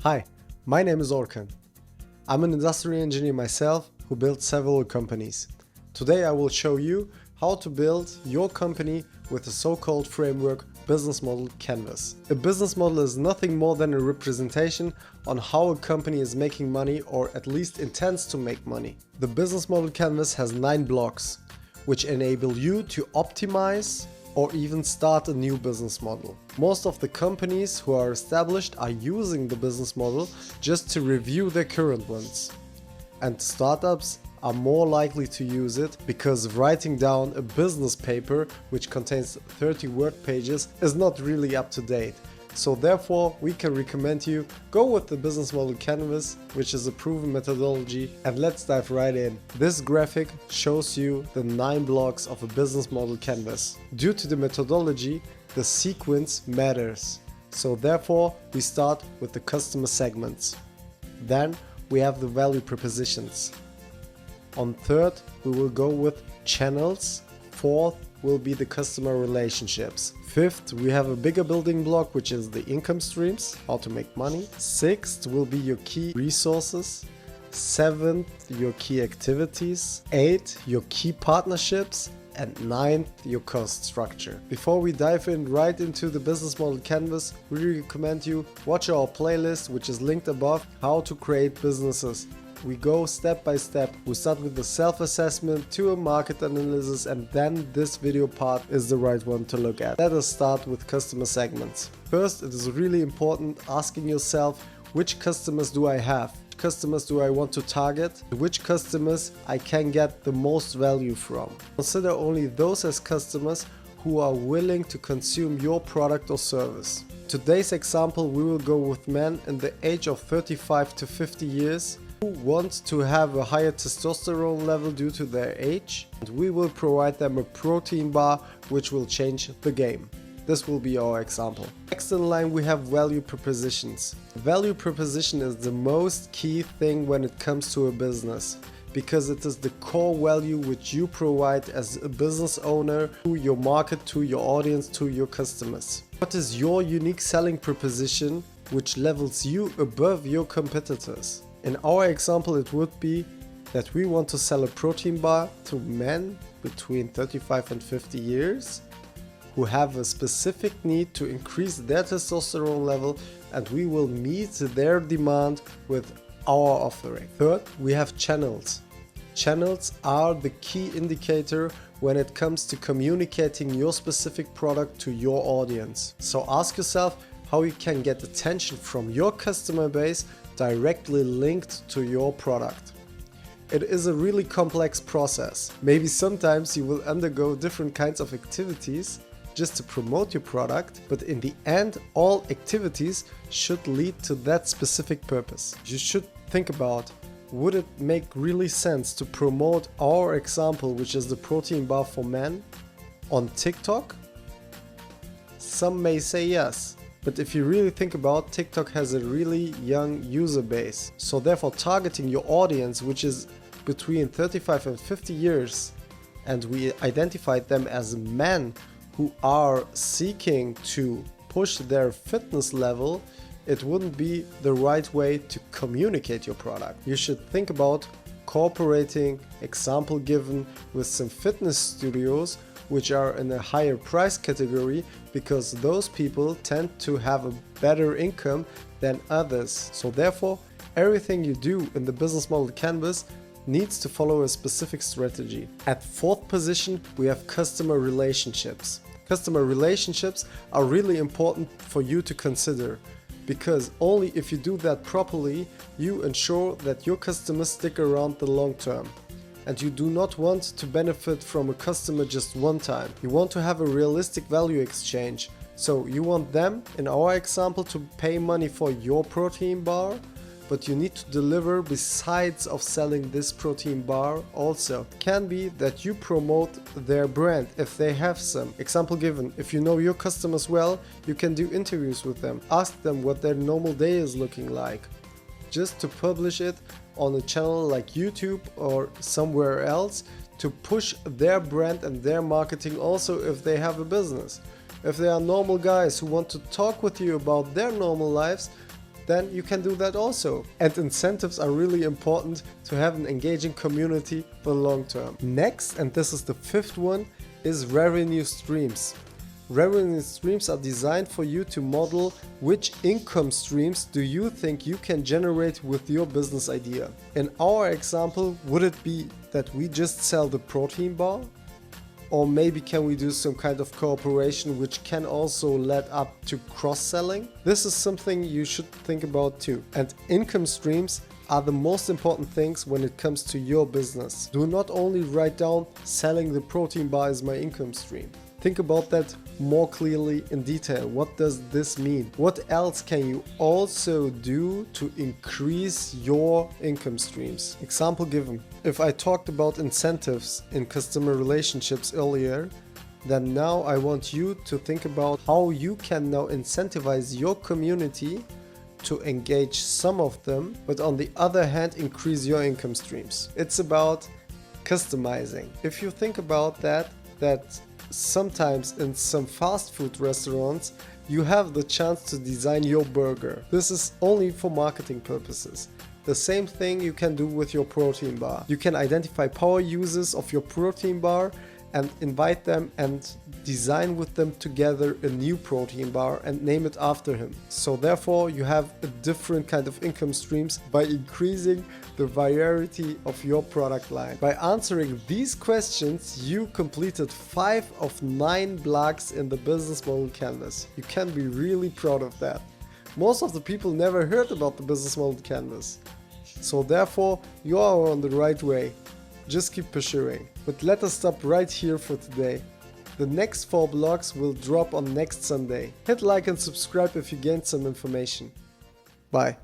Hi, my name is Orkan. I'm an industrial engineer myself who built several companies. Today I will show you how to build your company with the so-called framework business model canvas. A business model is nothing more than a representation on how a company is making money or at least intends to make money. The business model canvas has 9 blocks, which enable you to optimize or even start a new business model. Most of the companies who are established are using the business model just to review their current ones. And startups are more likely to use it because writing down a business paper which contains 30 word pages is not really up to date. So therefore we can recommend you go with the business model canvas, which is a proven methodology, and let's dive right in. This graphic shows you the 9 blocks of a business model canvas. Due to the methodology, the sequence matters. So therefore we start with the customer segments. Then we have the value propositions. On third we will go with channels. Fourth will be the customer relationships. Fifth, we have a bigger building block, which is the income streams, how to make money. Sixth will be your key resources. Seventh, your key activities. Eighth, your key partnerships. And ninth, your cost structure. Before we dive in right into the business model canvas, we recommend you watch our playlist, which is linked above, how to create businesses. We go step by step. We start with the self-assessment to a market analysis, and then this video part is the right one to look at. Let us start with customer segments. First, it is really important asking yourself, which customers do I have? Which customers do I want to target? Which customers I can get the most value from? Consider only those as customers who are willing to consume your product or service. Today's example, we will go with men in the age of 35 to 50 years who want to have a higher testosterone level due to their age, and we will provide them a protein bar which will change the game. This will be our example. Next in line we have value propositions. Value proposition is the most key thing when it comes to a business, because it is the core value which you provide as a business owner to your market, to your audience, to your customers. What is your unique selling proposition which levels you above your competitors? In our example, it would be that we want to sell a protein bar to men between 35 and 50 years who have a specific need to increase their testosterone level, and we will meet their demand with our offering. Third, we have channels. Channels are the key indicator when it comes to communicating your specific product to your audience. So ask yourself how you can get attention from your customer base directly linked to your product. It is a really complex process. Maybe sometimes you will undergo different kinds of activities just to promote your product, but in the end all activities should lead to that specific purpose. You should think about, would it make really sense to promote our example, which is the protein bar for men, on TikTok? Some may say yes. But if you really think about, TikTok has a really young user base. So therefore targeting your audience, which is between 35 and 50 years, and we identified them as men who are seeking to push their fitness level, it wouldn't be the right way to communicate your product. You should think about cooperating, example given, with some fitness studios which are in a higher price category, because those people tend to have a better income than others. So therefore, everything you do in the business model canvas needs to follow a specific strategy. At fourth position, we have customer relationships. Customer relationships are really important for you to consider, because only if you do that properly, you ensure that your customers stick around the long term. And you do not want to benefit from a customer just one time. You want to have a realistic value exchange. So you want them, in our example, to pay money for your protein bar, but you need to deliver besides of selling this protein bar also. It can be that you promote their brand if they have some. Example given, if you know your customers well, you can do interviews with them. Ask them what their normal day is looking like. Just to publish it on a channel like YouTube or somewhere else to push their brand and their marketing also if they have a business. If they are normal guys who want to talk with you about their normal lives, then you can do that also. And incentives are really important to have an engaging community for the long term. Next, and this is the fifth one, is revenue streams. Revenue streams are designed for you to model which income streams do you think you can generate with your business idea. In our example, would it be that we just sell the protein bar? Or maybe can we do some kind of cooperation which can also lead up to cross-selling? This is something you should think about too. And income streams are the most important things when it comes to your business. Do not only write down selling the protein bar is my income stream. Think about that more clearly in detail. What does this mean? What else can you also do to increase your income streams? Example given. If I talked about incentives in customer relationships earlier, then now I want you to think about how you can now incentivize your community to engage some of them, but on the other hand, increase your income streams. It's about customizing. If you think about that sometimes in some fast food restaurants, you have the chance to design your burger. This is only for marketing purposes. The same thing you can do with your protein bar. You can identify power users of your protein bar and invite them and design with them together a new protein bar and name it after him. So therefore you have a different kind of income streams by increasing the variety of your product line. By answering these questions, you completed 5 of 9 blocks in the business model canvas. You can be really proud of that. Most of the people never heard about the business model canvas. So therefore you are on the right way. Just keep pursuing. But let us stop right here for today. The next 4 blogs will drop on next Sunday. Hit like and subscribe if you gained some information. Bye.